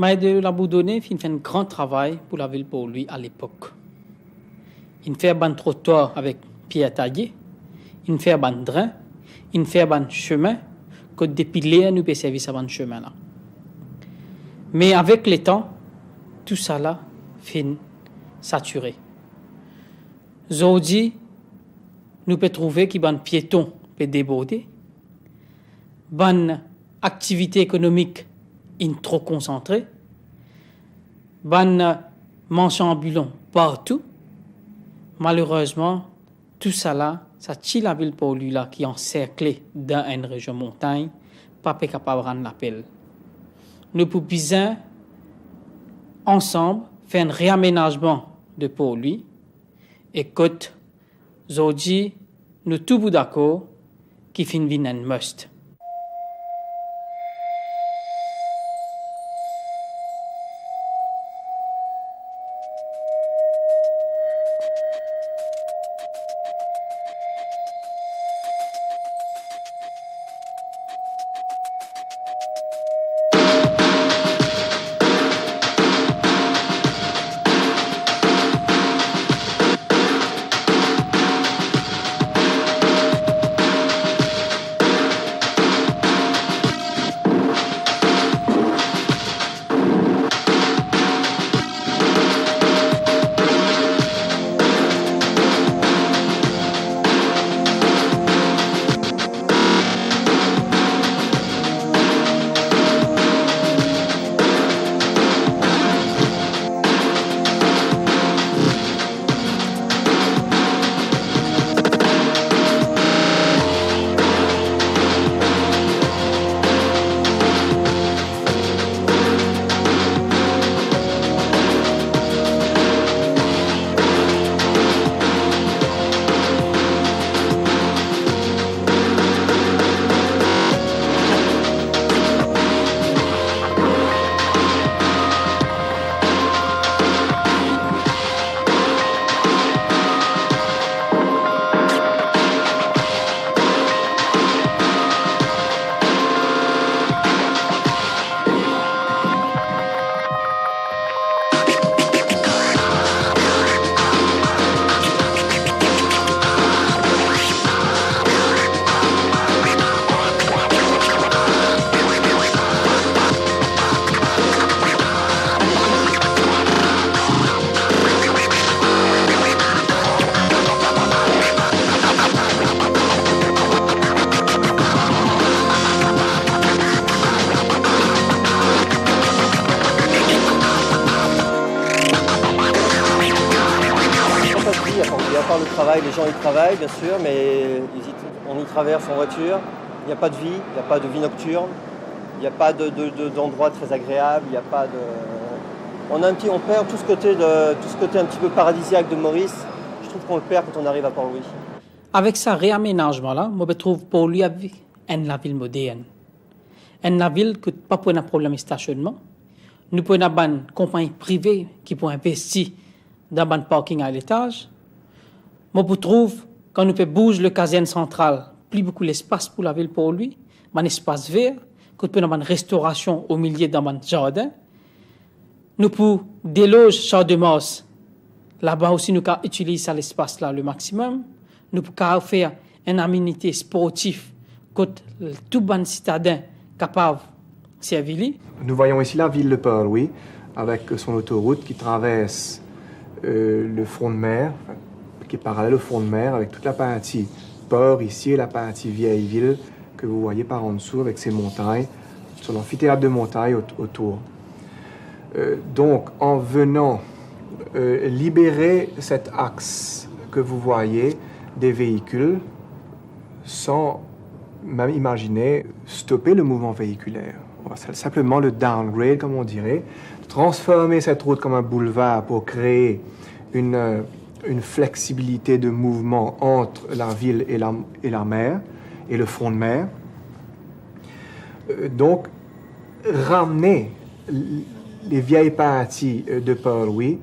Mais de la Bourdonnais, il fait un grand travail pour la ville pour lui à l'époque. Il fait un trottoir avec pierre taillée, il fait un drain, il fait un chemin, que depuis l'air nous peut servir ce chemin là. Mais avec le temps, tout ça là finit saturé. Aujourd'hui, nous pouvons trouver qu'il y a un piéton peut déborder, bonne activité économique trop concentrée, bonne marchand ambulant partout. Malheureusement, tout ça là, ça tue la ville pour lui là qui est encerclée dans une région montagne, pas capable de rendre l'appel. Nous pouvons bien ensemble faire un réaménagement de pour lui. Écoute, aujourd'hui, nous tous d'accord qui finit un must. Le travail, les gens y travaillent bien sûr, mais on y traverse en voiture, il n'y a pas de vie, il n'y a pas de vie nocturne, il n'y a pas d'endroit très agréable, il n'y a pas de... On perd tout ce côté un petit peu paradisiaque de Maurice, je trouve qu'on le perd quand on arrive à Port-Louis. Avec ce réaménagement-là, moi je trouve Port-Louis une ville moderne. Une ville qui n'a pas de problème de stationnement. Nous pouvons avoir une compagnie privée qui peut investir dans un parking à l'étage. Moi, je trouve, quand nous pouvons bouger le caserne central, plus beaucoup l'espace pour la ville pour lui, un espace vert, qu'on peut avoir une restauration au milieu d'un jardin. Nous pouvons déloger champ de Mars. Là-bas aussi, nous pouvons utiliser l'espace là le maximum. Nous pouvons faire une aménité sportive que tout bon citadin capable de servir. Nous voyons ici la ville de Port-Louis avec son autoroute qui traverse le front de mer, qui est parallèle au front de mer avec toute la partie port ici et la partie vieille ville que vous voyez par en dessous avec ces montagnes, sur l'amphithéâtre de montagnes autour. Donc en venant libérer cet axe que vous voyez des véhicules sans même imaginer stopper le mouvement véhiculaire. C'est simplement le downgrade, comme on dirait, transformer cette route comme un boulevard pour créer une flexibilité de mouvement entre la ville et la mer, et le front de mer. Donc, ramener les vieilles parties de Port-Louis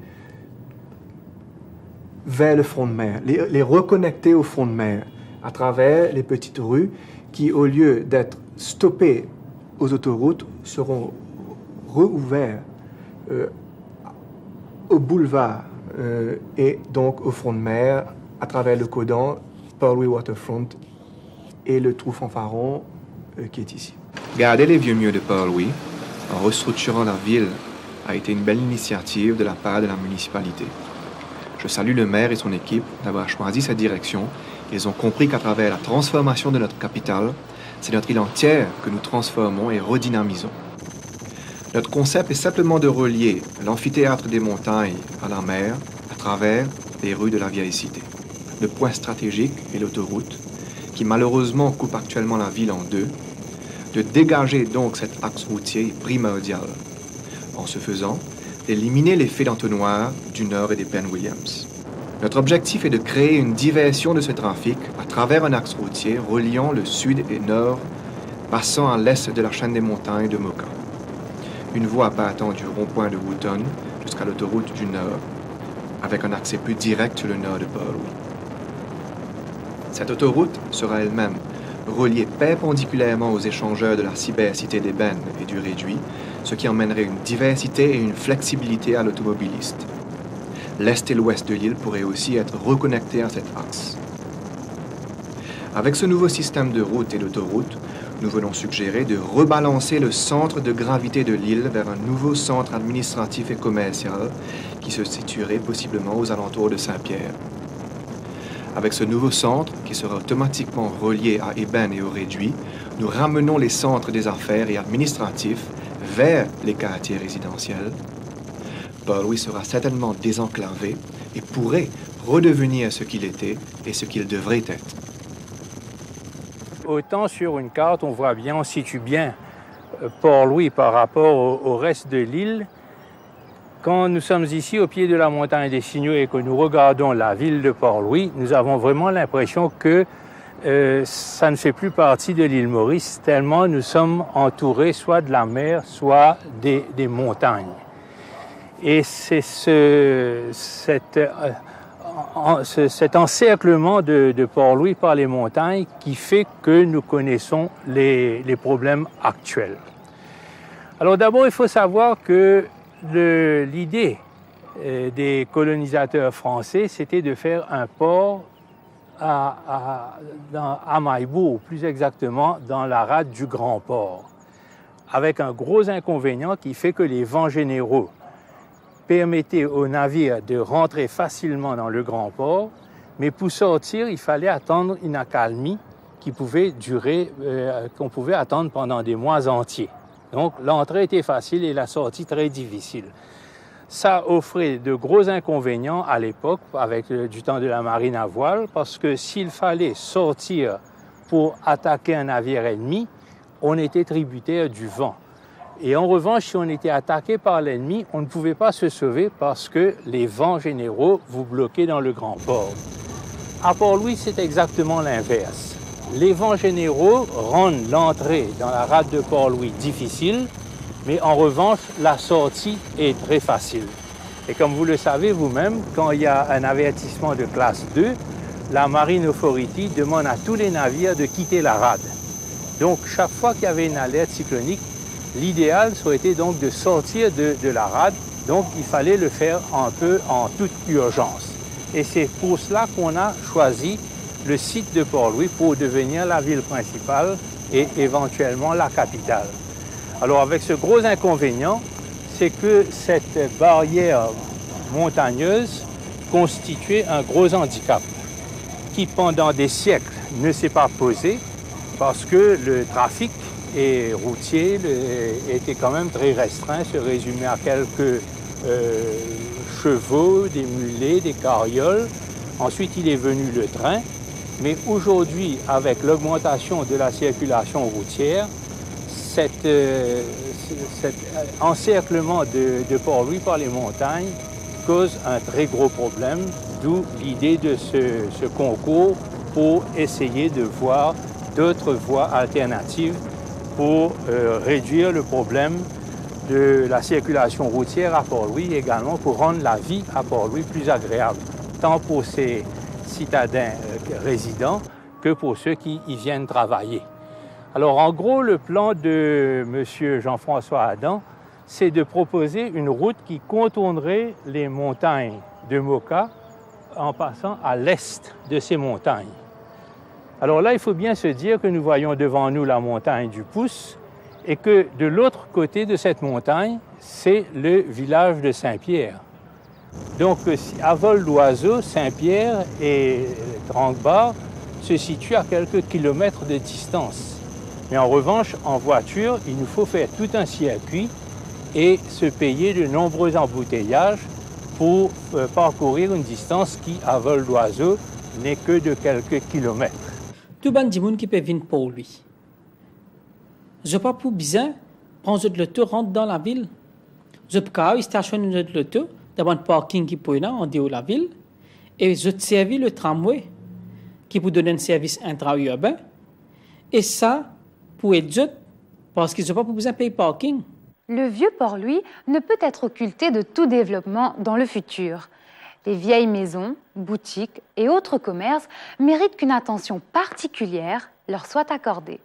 vers le front de mer, les reconnecter au front de mer à travers les petites rues qui, au lieu d'être stoppées aux autoroutes, seront rouvertes au boulevard et donc au front de mer à travers le Codan, Port-Louis Waterfront et le trou Fanfaron qui est ici. Garder les vieux murs de Port-Louis en restructurant la ville a été une belle initiative de la part de la municipalité. Je salue le maire et son équipe d'avoir choisi cette direction. Ils ont compris qu'à travers la transformation de notre capitale, c'est notre île entière que nous transformons et redynamisons. Notre concept est simplement de relier l'amphithéâtre des montagnes à la mer à travers les rues de la vieille cité. Le point stratégique est l'autoroute, qui malheureusement coupe actuellement la ville en deux, de dégager donc cet axe routier primordial. En ce faisant, d'éliminer l'effet d'entonnoir du Nord et des Penn Williams. Notre objectif est de créer une diversion de ce trafic à travers un axe routier reliant le sud et nord, passant à l'est de la chaîne des montagnes de Moka. Une voie partant du rond-point de Wootton jusqu'à l'autoroute du Nord, avec un accès plus direct sur le nord de Port-Louis. Cette autoroute sera elle-même reliée perpendiculairement aux échangeurs de la cybercité des Bennes et du Réduit, ce qui emmènerait une diversité et une flexibilité à l'automobiliste. L'est et l'ouest de l'île pourraient aussi être reconnectés à cet axe. Avec ce nouveau système de route et d'autoroute, nous venons suggérer de rebalancer le centre de gravité de l'île vers un nouveau centre administratif et commercial qui se situerait possiblement aux alentours de Saint-Pierre. Avec ce nouveau centre, qui sera automatiquement relié à Eben et au Réduit, nous ramenons les centres des affaires et administratifs vers les quartiers résidentiels. Port-Louis sera certainement désenclavé et pourrait redevenir ce qu'il était et ce qu'il devrait être. Autant sur une carte, on voit bien, on situe bien Port-Louis par rapport au reste de l'île. Quand nous sommes ici au pied de la montagne des Signaux et que nous regardons la ville de Port-Louis, nous avons vraiment l'impression que ça ne fait plus partie de l'île Maurice, tellement nous sommes entourés soit de la mer, soit des montagnes. Et c'est cet encerclement de Port-Louis par les montagnes qui fait que nous connaissons les problèmes actuels. Alors d'abord, il faut savoir que l'idée des colonisateurs français, c'était de faire un port à Maillebourg, plus exactement dans la rade du Grand Port, avec un gros inconvénient qui fait que les vents généraux permettaient aux navires de rentrer facilement dans le Grand Port, mais pour sortir, il fallait attendre une accalmie qui pouvait durer, qu'on pouvait attendre pendant des mois entiers. Donc l'entrée était facile et la sortie très difficile. Ça offrait de gros inconvénients à l'époque, avec du temps de la marine à voile, parce que s'il fallait sortir pour attaquer un navire ennemi, on était tributaire du vent. Et en revanche, si on était attaqué par l'ennemi, on ne pouvait pas se sauver parce que les vents généraux vous bloquaient dans le Grand Port. À Port-Louis, c'est exactement l'inverse. Les vents généraux rendent l'entrée dans la rade de Port-Louis difficile, mais en revanche, la sortie est très facile. Et comme vous le savez vous-même, quand il y a un avertissement de classe 2, la Marine Authority demande à tous les navires de quitter la rade. Donc, chaque fois qu'il y avait une alerte cyclonique, l'idéal serait été donc de sortir de la rade. Donc, il fallait le faire un peu en toute urgence. Et c'est pour cela qu'on a choisi le site de Port-Louis pour devenir la ville principale et éventuellement la capitale. Alors avec ce gros inconvénient, c'est que cette barrière montagneuse constituait un gros handicap qui pendant des siècles ne s'est pas posé parce que le trafic routier était quand même très restreint, se résumait à quelques chevaux, des mulets, des carrioles. Ensuite, il est venu le train. Mais aujourd'hui, avec l'augmentation de la circulation routière, cet encerclement de Port-Louis par les montagnes cause un très gros problème, d'où l'idée de ce concours pour essayer de voir d'autres voies alternatives pour réduire le problème de la circulation routière à Port-Louis, également pour rendre la vie à Port-Louis plus agréable, tant pour ses citadins résidents que pour ceux qui y viennent travailler. Alors en gros, le plan de M. Jean-François Adam, c'est de proposer une route qui contournerait les montagnes de Moka en passant à l'est de ces montagnes. Alors là, il faut bien se dire que nous voyons devant nous la montagne du Pouce et que de l'autre côté de cette montagne, c'est le village de Saint-Pierre. Donc, à vol d'oiseau, Saint-Pierre et Tranquebar se situent à quelques kilomètres de distance. Mais en revanche, en voiture, il nous faut faire tout un circuit et se payer de nombreux embouteillages pour parcourir une distance qui, à vol d'oiseau, n'est que de quelques kilomètres. Tout le monde qui peut venir pour lui. Je n'ai pas pour besoin prendre l'auto, rentre dans la ville. Je peux stationner l'auto dans un parking qui peut en dehors de la ville et je servis le tramway qui peut donner un service intra-urbain. Et ça, pour être parce qu'ils n'ont pas besoin de payer parking. Le vieux Port-Louis ne peut être occulté de tout développement dans le futur. Les vieilles maisons, boutiques et autres commerces méritent qu'une attention particulière leur soit accordée.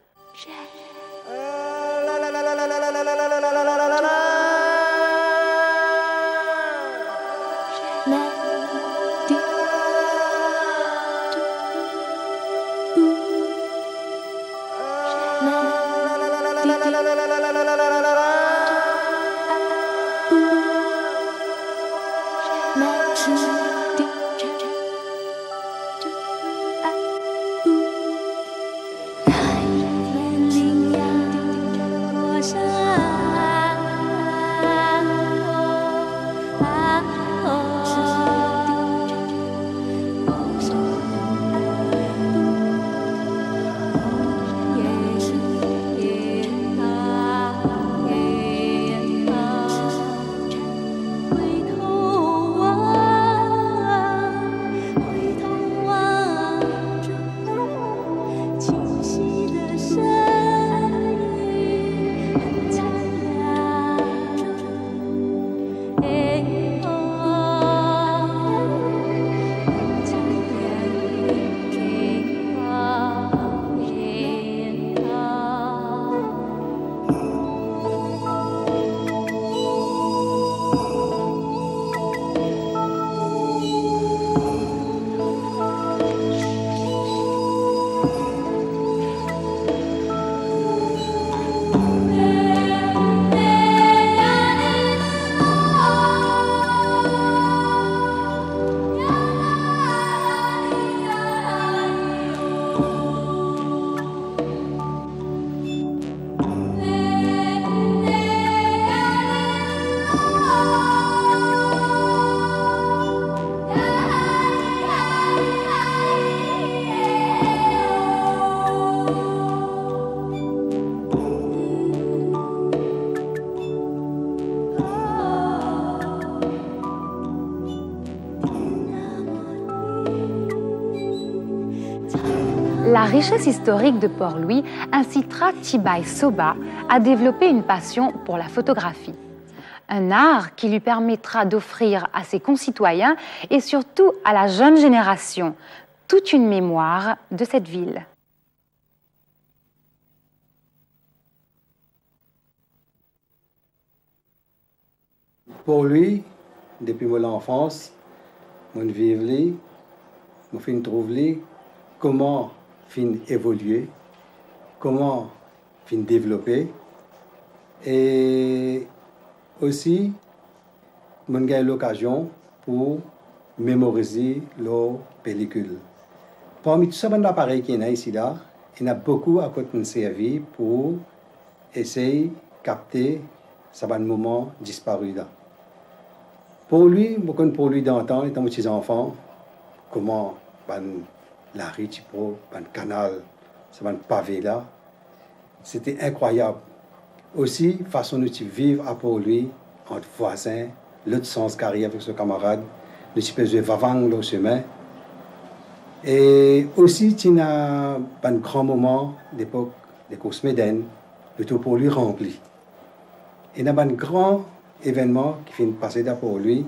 La richesse historique de Port-Louis incitera Thibaï Soba à développer une passion pour la photographie. Un art qui lui permettra d'offrir à ses concitoyens et surtout à la jeune génération toute une mémoire de cette ville. Pour lui, depuis mon enfance, mon vivre, mon fin trouver comment fin évoluer, comment fin développer et aussi mon gagne l'occasion pour mémoriser leurs pellicules. Parmi tous ces appareils qu'il y a ici là, il y a beaucoup à côté de servir pour essayer de capter ce moment disparu là. Pour lui, pour lui d'entendre, étant petit enfant, comment la rue Tipo, le canal, ce pavé là, c'était incroyable. Aussi, façon de vivre à pour lui, entre voisins, l'autre sens carré avec ses camarades, le petit peu de vavang le chemin. Et aussi, il y a un grand moment d'époque des courses médaines, le tout pour lui rempli. Il y a un grand événement qui finit de passer là pour lui.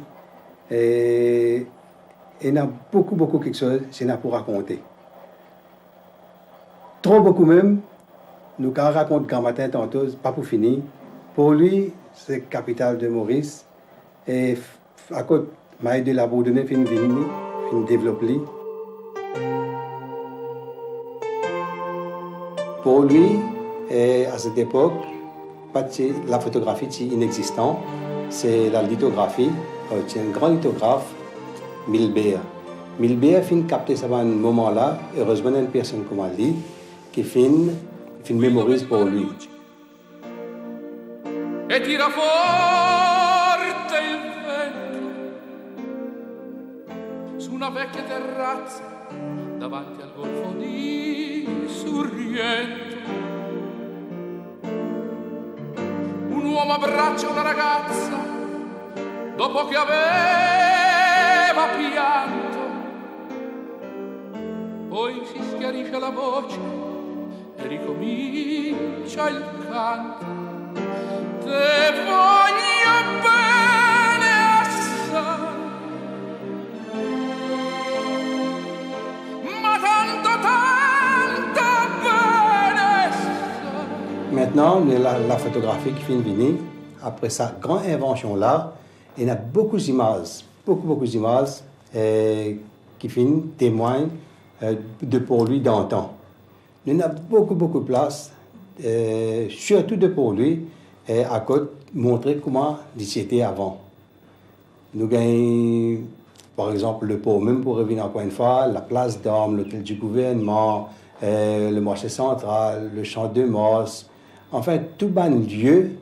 Et il y a beaucoup quelque chose pour raconter. Trop beaucoup même, nous quand raconte grand matin tantôt, pas pour finir, Pour lui, c'est la capitale de Maurice. Et à côté, Maï de la Bourdonnais fin développé. Pour lui, à cette époque, la photographie est inexistante. C'est la lithographie. C'est un grand lithographe, Milbert. Milbert fin capté ça à un moment-là. Heureusement, une personne comme lui qui fin mémorise pour lui. E tira forte il vento su una vecchia terrazza davanti al golfo di Sorrento. Un uomo abbraccia una ragazza dopo che aveva pianto, poi si schiarisce la voce e ricomincia il canto. Te voglio bene assai, ma tanto bene assai. Maintenant, la photographie qui finit venir, après sa grande invention-là, il y a beaucoup d'images, beaucoup d'images qui témoignent de pour lui d'antan. Il y a beaucoup de place, surtout de pour lui, à côté montrer comment c'était avant. Nous gagnons, par exemple, le port, même pour revenir encore une fois, la place d'Armes, l'hôtel du gouvernement, le marché central, le champ de Mars, enfin, tout un lieu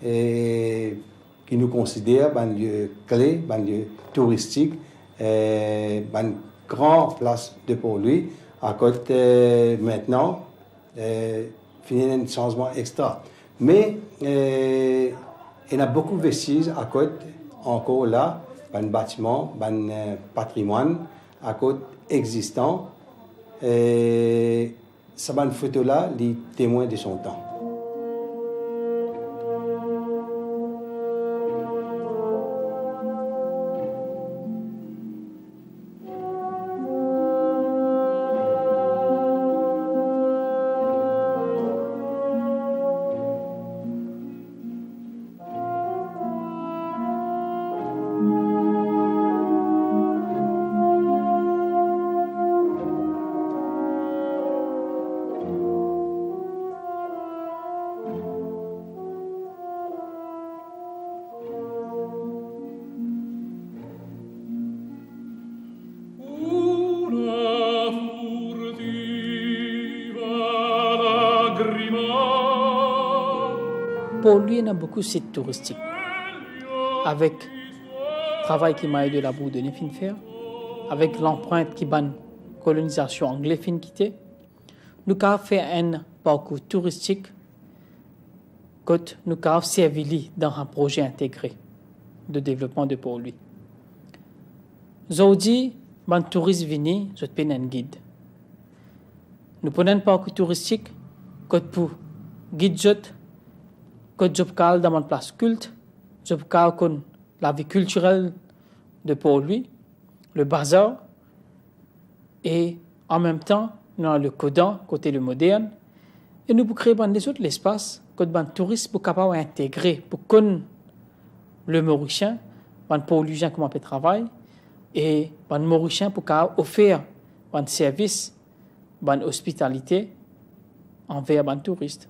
qui nous considère un lieu clé, un lieu touristique, une grande place de pour lui. À côté, maintenant, il y a un changement extra. Mais il y a beaucoup de vestiges à côté, encore là, un bâtiment, un patrimoine à côté existant. Et ça, une photo-là, les témoins de son temps. Pour lui, il y a beaucoup de sites touristiques. Avec le travail qui m'a aidé de la Bourdonnais fin faire, avec l'empreinte qui ban colonisation anglaise fin quitter, nous avons fait un parcours touristique que nous avons servi dans un projet intégré de développement de pour lui. Aujourd'hui, les touristes viennent, je paye un guide. Nous prenons un parcours touristique que pour guide que je parle dans une place culte, je parle de la vie culturelle de pour lui, le bazar, et en même temps, nous avons le Codan, côté le moderne, et nous pouvons créer des autres espaces que les touristes sont capables d'intégrer pour connaître le Mauricien, les Paulisiens comment ils travaillent, et les Mauriciens pour offrir un service, une hospitalité envers les touristes.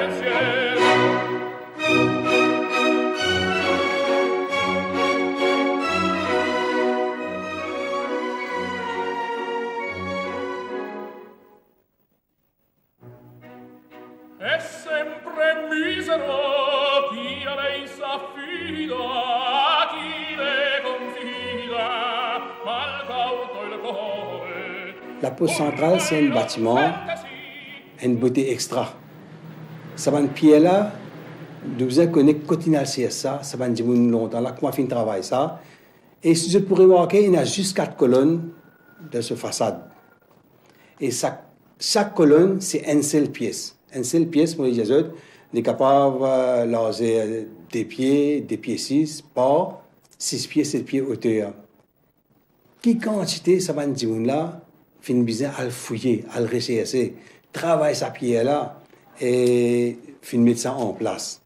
È sempre misero chi a lei s'affida, chi le confida, mal cauto il cuore. La pose centrale, c'est un bâtiment, une beauté extra. Ça va pied là, nous avons connu quotidien ça va dire longtemps là, comment fin travail ça. Et si je pourrais voir qu'il y a juste 4 colonnes de cette façade. Et chaque colonne, c'est une seule pièce. Une seule pièce, pour les autres, on est capable de laser des pieds 6, par 6 pieds, 7 pieds hauteur. Quelle quantité ça va dire là, fin besoin à le fouiller, à le rechercher, travailler sa pierre là et fin mettre ça en place.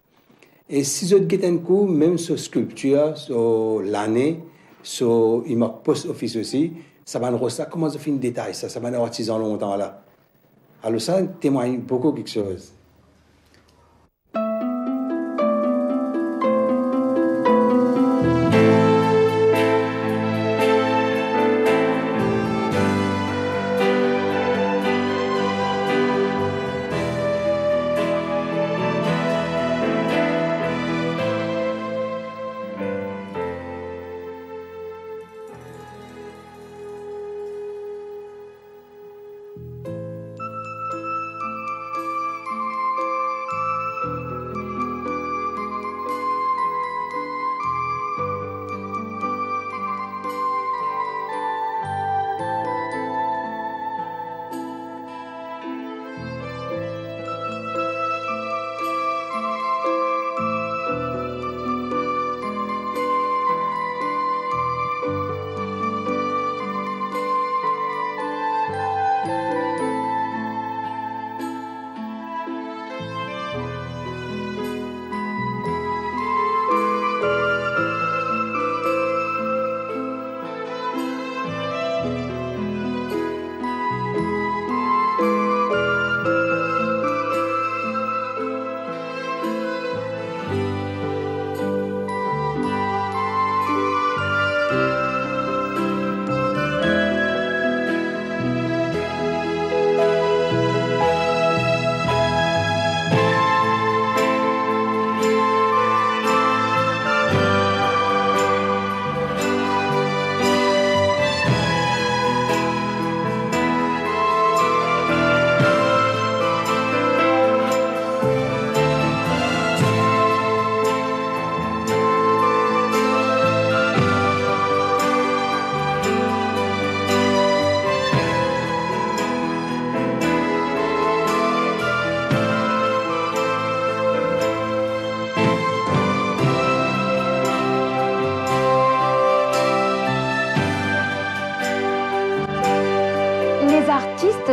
Et si je get un coup, même sur sculpture, sur l'année, sur il marque post-office aussi, ça va nous ça comment je fais un détail, ça va nous artisan longtemps là. Alors ça témoigne beaucoup quelque chose.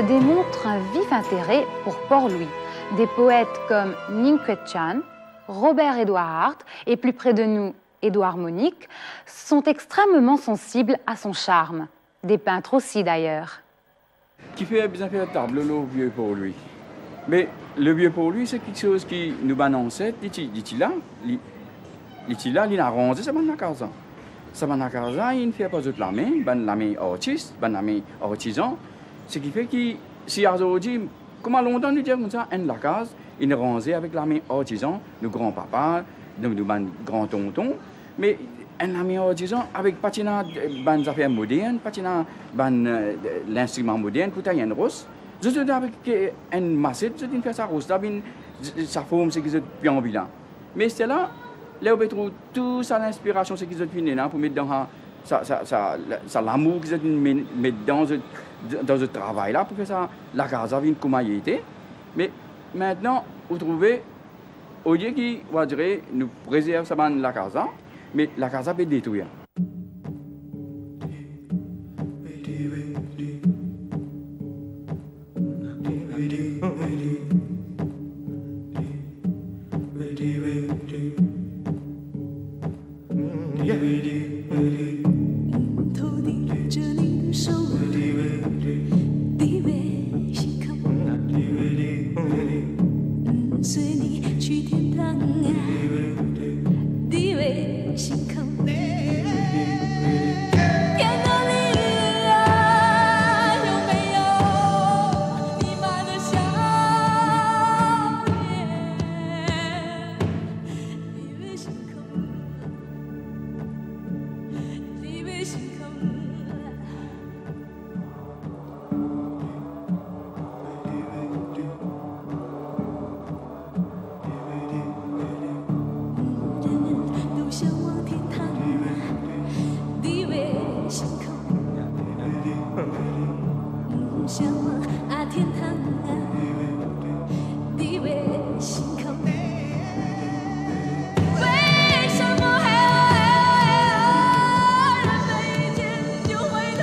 Démontre un vif intérêt pour Port-Louis. Des poètes comme Ning Chan, Robert Edouard Hart et plus près de nous, Édouard Monique, sont extrêmement sensibles à son charme. Des peintres aussi d'ailleurs. Qui fait bien faire table, le vieux Port-Louis. Mais le vieux Port-Louis, c'est quelque chose qui nous annonçait, il a arrangé ça dans la casa. Ça dans la casa, il ne fait pas de la main artiste, la main artisan. Ce qui fait que si aujourd'hui, comment longtemps nous disons ça, en la case, il est rangé avec la main artisan, nos grands-papas, nos grands-tontons, mais en la main artisan avec patina ban affaires modernes, patina ban l'instrument moderne, pour tailler une rose. Je dis avec une massette, je dis faire ça rose, sa forme, c'est que c'est bien bilan. Mais c'est là, on peut trouver toute ça l'inspiration, c'est que c'est fini là pour mettre dans ça l'amour que c'est mettre dans ce travail-là, pour que ça, la casa vienne comme elle était. Mais maintenant, vous trouvez, au lieu qu'il va dire, nous préserve ça la casa, mais la casa peut détruire. 随你去天堂啊，你的心空。天哪，你啊，有没有你妈的笑脸？你的心空，你的心空。向往天堂，你的心空。向往啊天堂啊，你的心空。为什么还要人没见就回头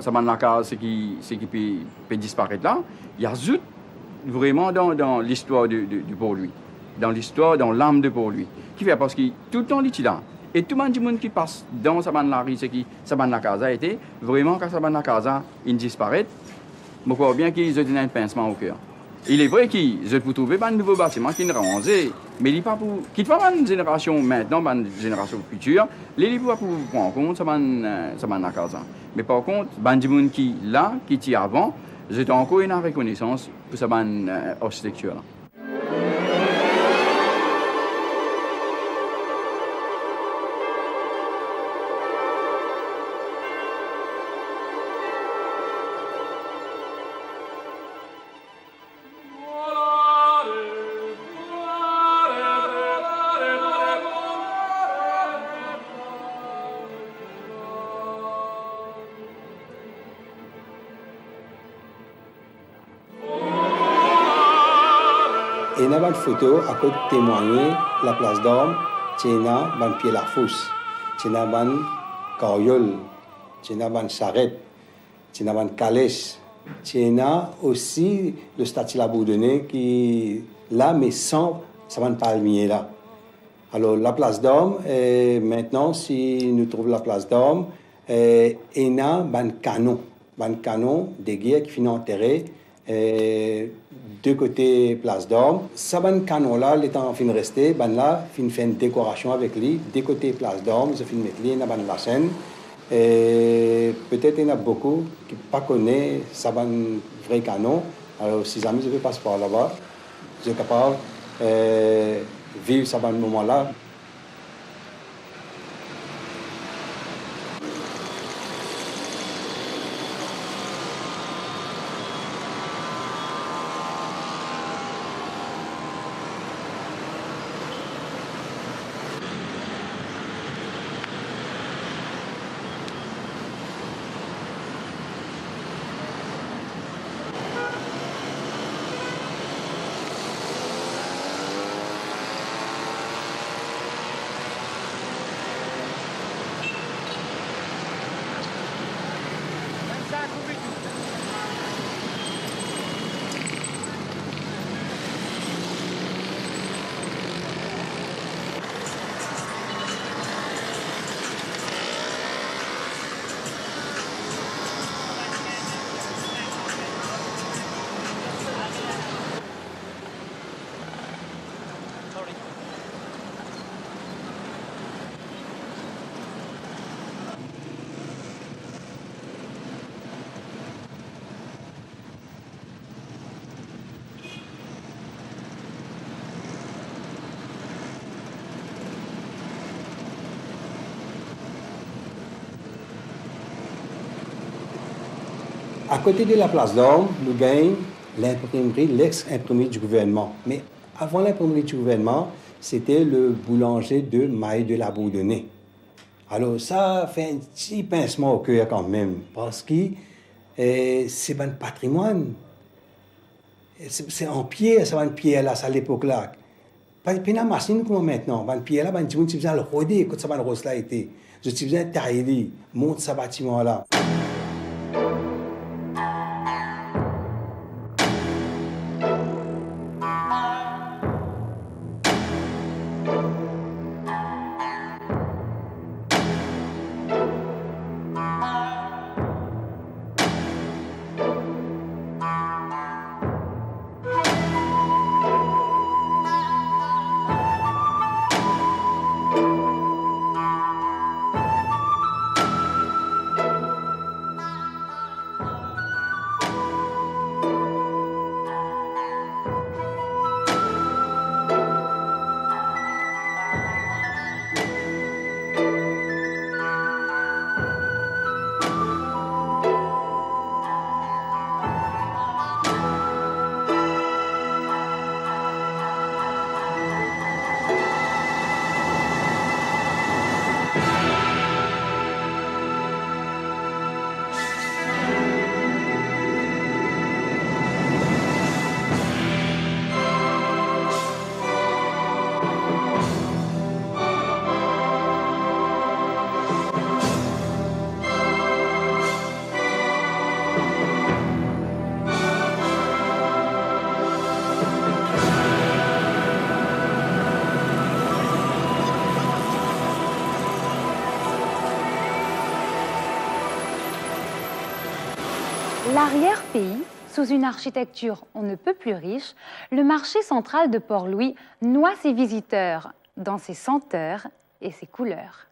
？Ça m'a ce qui peut disparaître là, il y a zut vraiment dans l'histoire du Port-Louis, dans l'histoire, dans l'âme de Port-Louis, qui fait parce que tout le temps il est là. Et tout le monde qui passe dans Saban-la-Rue, c'est qui Saban-la-Casa était, vraiment quand Saban-la-Casa il disparaît, je crois bien qu'ils ont un pincement au cœur. Il est vrai qu'ils ont trouvé un nouveau bâtiment qui est rangé, mais il n'est pas pour. Qu'il faut une génération maintenant, une génération future, il n'est pas pour prendre en compte Saban-la-Casa. Mais par contre, les gens qui là, qui étaient avant, j'ai encore une reconnaissance pour cette architecture. Et il y a une photo à côté témoigner la place d'Orme, il y a un pied la fosse, il y a un carriole, il y a une charrette, il y a une calèche, il y a aussi le statue la Bourdonnais qui là, mais sans ça va palmier là. Alors la place d'Orme, maintenant, si nous trouvons la place d'Orme, il y a un canon de guerre qui finit enterré. Deux côtés place d'Orme. Ça, ben canon là, les temps fin resté, ben là, fin fait une décoration avec lui. Deux côtés place d'Orme, je fin mettre lui, dans la scène. Peut-être il y en a beaucoup qui ne connaissent ça, ben vrai canon. Alors si jamais je vais passer par là-bas, je suis capable vivre ce moment-là. À côté de la place d'Orme, nous gagnons l'imprimerie, l'ex-imprimerie du gouvernement. Mais avant l'imprimerie du gouvernement, c'était le boulanger de Maille de la Bourdonnais. Alors ça fait un petit pincement au cœur quand même, parce que c'est un patrimoine. C'est en pierre, c'est une pierre là, à l'époque-là. Pas de machine comme maintenant. Une pierre là, tu faisais le roder, quand ça va le rose là été. Je faisais tailler, monte ce bâtiment là. L'arrière-pays, sous une architecture on ne peut plus riche, le marché central de Port-Louis noie ses visiteurs dans ses senteurs et ses couleurs.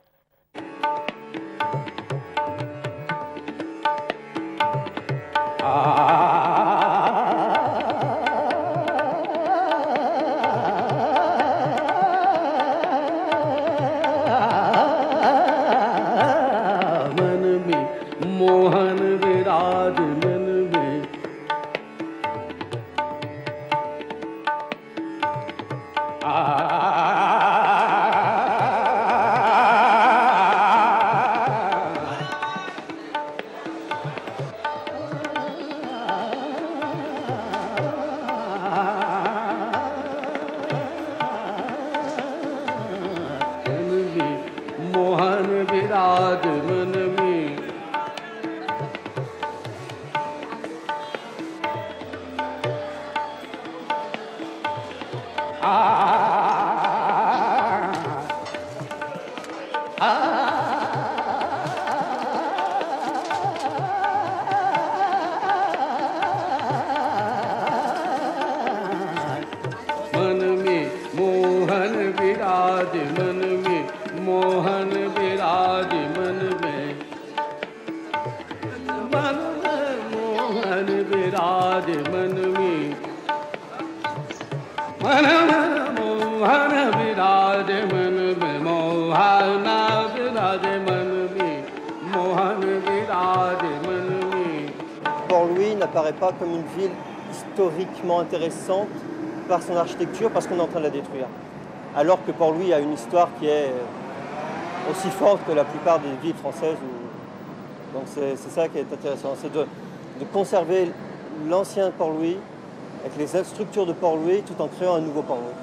मन Mohan m'apparaît pas comme une ville historiquement intéressante par son architecture parce qu'on est en train de la détruire. Alors que Port-Louis a une histoire qui est aussi forte que la plupart des villes françaises. Donc c'est ça qui est intéressant, c'est de conserver l'ancien Port-Louis avec les structures de Port-Louis tout en créant un nouveau Port-Louis.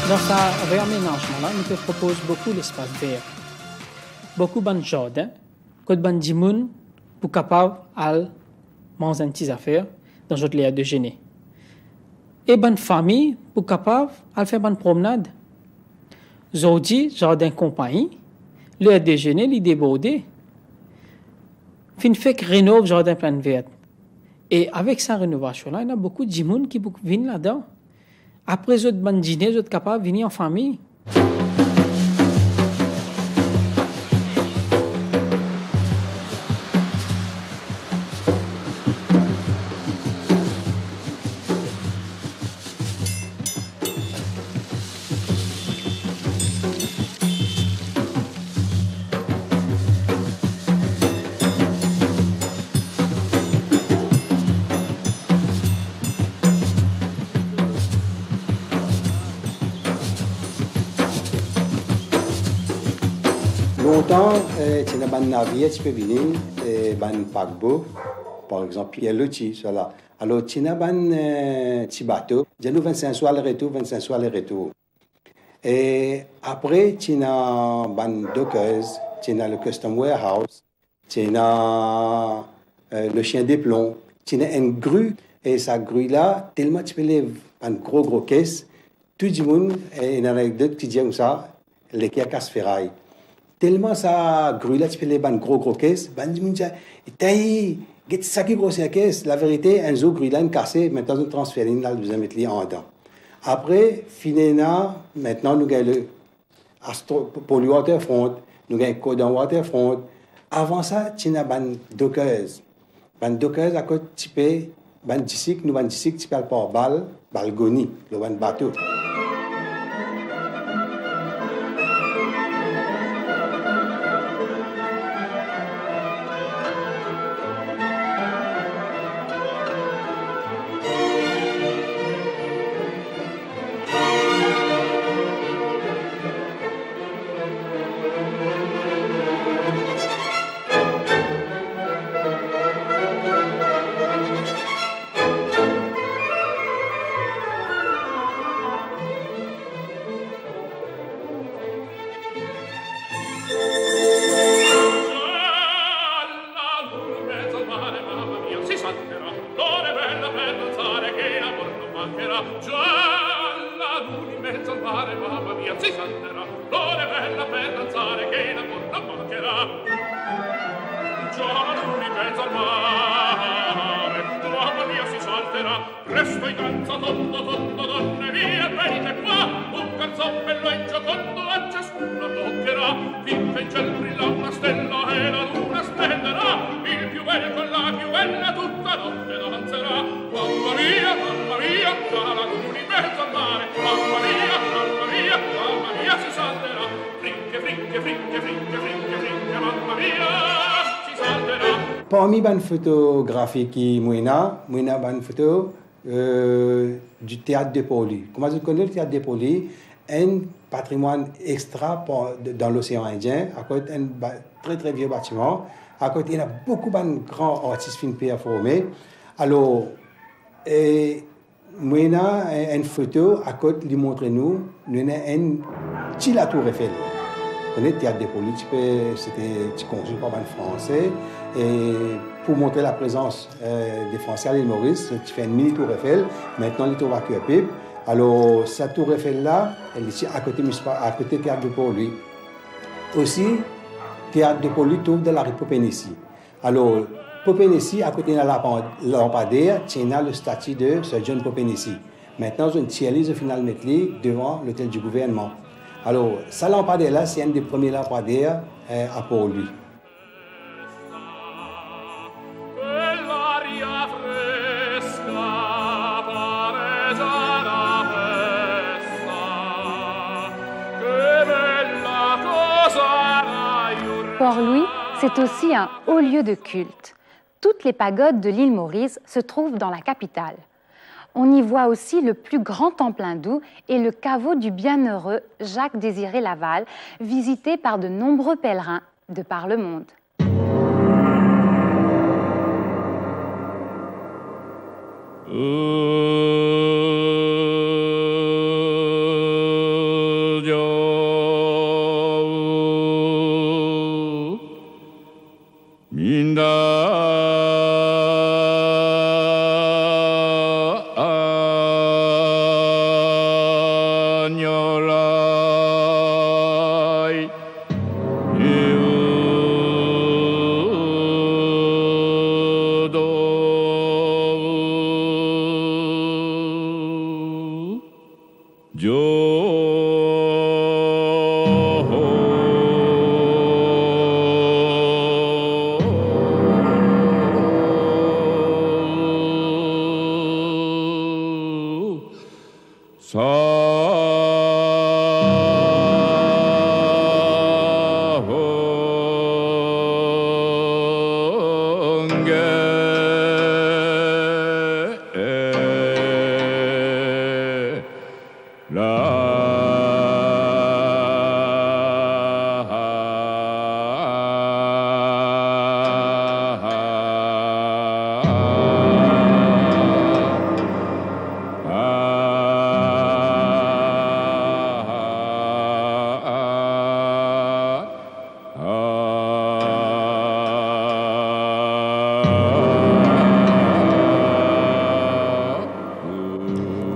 Dans ce réaménagement-là, nous propose beaucoup l'espace vert. Beaucoup de jardins, que de gens pour capable de manger des petites affaires dans notre lieu de déjeuner. Et bonne famille pour capable de faire une promenade. Aujourd'hui, jardin compagnie, le déjeuner, il débordé. Fin fait que rénove jardin plein vert. Et avec cette rénovation-là, il y a beaucoup de gens qui viennent là-dedans. Après, vous êtes dîner, vous êtes capable de venir en famille. Longtemps, tu as un navire qui peut venir, un paquebot, par exemple, Pierre-Loti, cela. Alors, tu as un petit bateau, j'ai 25 soirs aller-retour, 25 soirs aller-retour. Et après, tu as une dockeuse, tu as le custom warehouse, tu as le chien des plombs, tu as une grue, et cette grue-là, tellement tu peux lever une gros caisse, tout le monde, une anecdote qui dit comme ça, les qui a casse-ferraille. Tellement ça grue là, tu peux les ban gros caisse, ban du monde dit, t'as ça qui grosse caisse. La vérité, un jour grue là, une cassée, maintenant nous transférons là, nous mettre les en dedans. Après, finalement, maintenant nous gagnons le pour le waterfront, nous gagnons Codon waterfront. Avant ça, tu as ban dockeuse. Ban dockeuse à côté, tu peux ban d'ici, nous ban d'ici, tu peux le port balgoni, le ban bateau. Già la luna in mezzo al mare, tua questo inganza tondo tondo donne via venite qua un garzon bello e giocondo a ciascuno toccherà finché in ciel brilla una stella e la luna splenderà il più bel con la più bella tutta notte danzerà mamma mia già la luna in mezzo al mare mamma mia si salterà frinche frinche frinche frinche frinche frinche mamma mia si salterà. Parmi les photographies qui Moina une photo du théâtre de Port-Louis. Comment vous connaissez le théâtre de Port-Louis? Un patrimoine extra dans l'océan Indien, à côté un très très vieux bâtiment. À côté, il y a beaucoup de grands artistes qui sont formés. Alors, Moina une photo à côté lui montre nous un petit la tour Eiffel. Le théâtre de Port-Louis, c'était construit par les Français. Et pour montrer la présence des Français à l'île Maurice, tu fais une mini tour Eiffel. Maintenant, les tours à Pipe. Alors, cette tour Eiffel-là, elle est ici à côté du théâtre de Port-Louis. Aussi, le théâtre de Port-Louis trouve de la rue Popénécy. Alors, Popénécy, à côté de la lampadaire, tient le statut de Sir John Popénécy. Maintenant, on tient au final devant l'hôtel du gouvernement. Alors, cette lampadaire-là, c'est une des premières lampadaires à Port-Louis. Port-Louis, c'est aussi un haut lieu de culte. Toutes les pagodes de l'île Maurice se trouvent dans la capitale. On y voit aussi le plus grand temple hindou et le caveau du bienheureux Jacques-Désiré Laval, visité par de nombreux pèlerins de par le monde.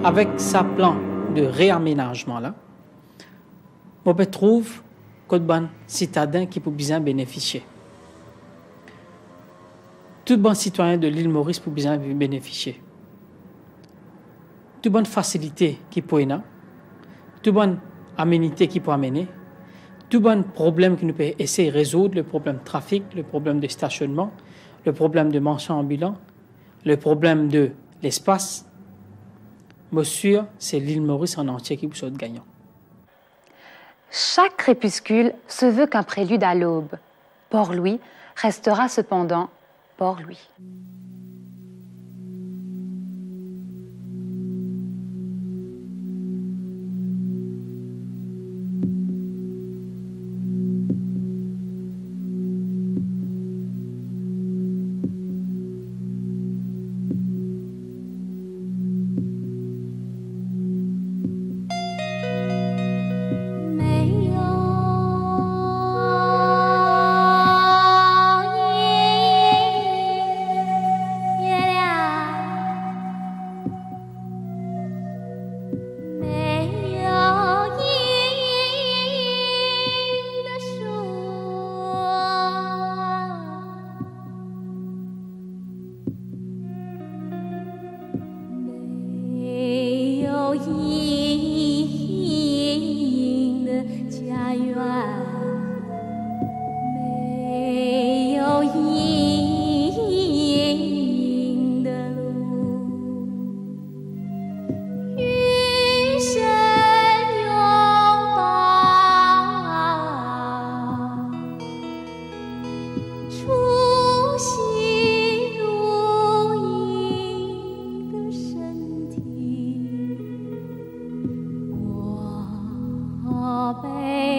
Avec sa plan de réaménagement-là, on peut trouver que citadins qui peuvent bien bénéficier. Tout bon citoyen de l'île Maurice peut bien bénéficier. Tout bonne facilité qui peut y avoir, tout bonne aménité qui peut amener, tout bon problème qui nous peut essayer de résoudre, le problème de trafic, le problème de stationnement, le problème de marchands ambulants, le problème de l'espace. Monsieur, c'est l'île Maurice en entier qui vous saute gagnant. Chaque crépuscule se veut qu'un prélude à l'aube. Port-Louis restera cependant Port-Louis. 宝贝。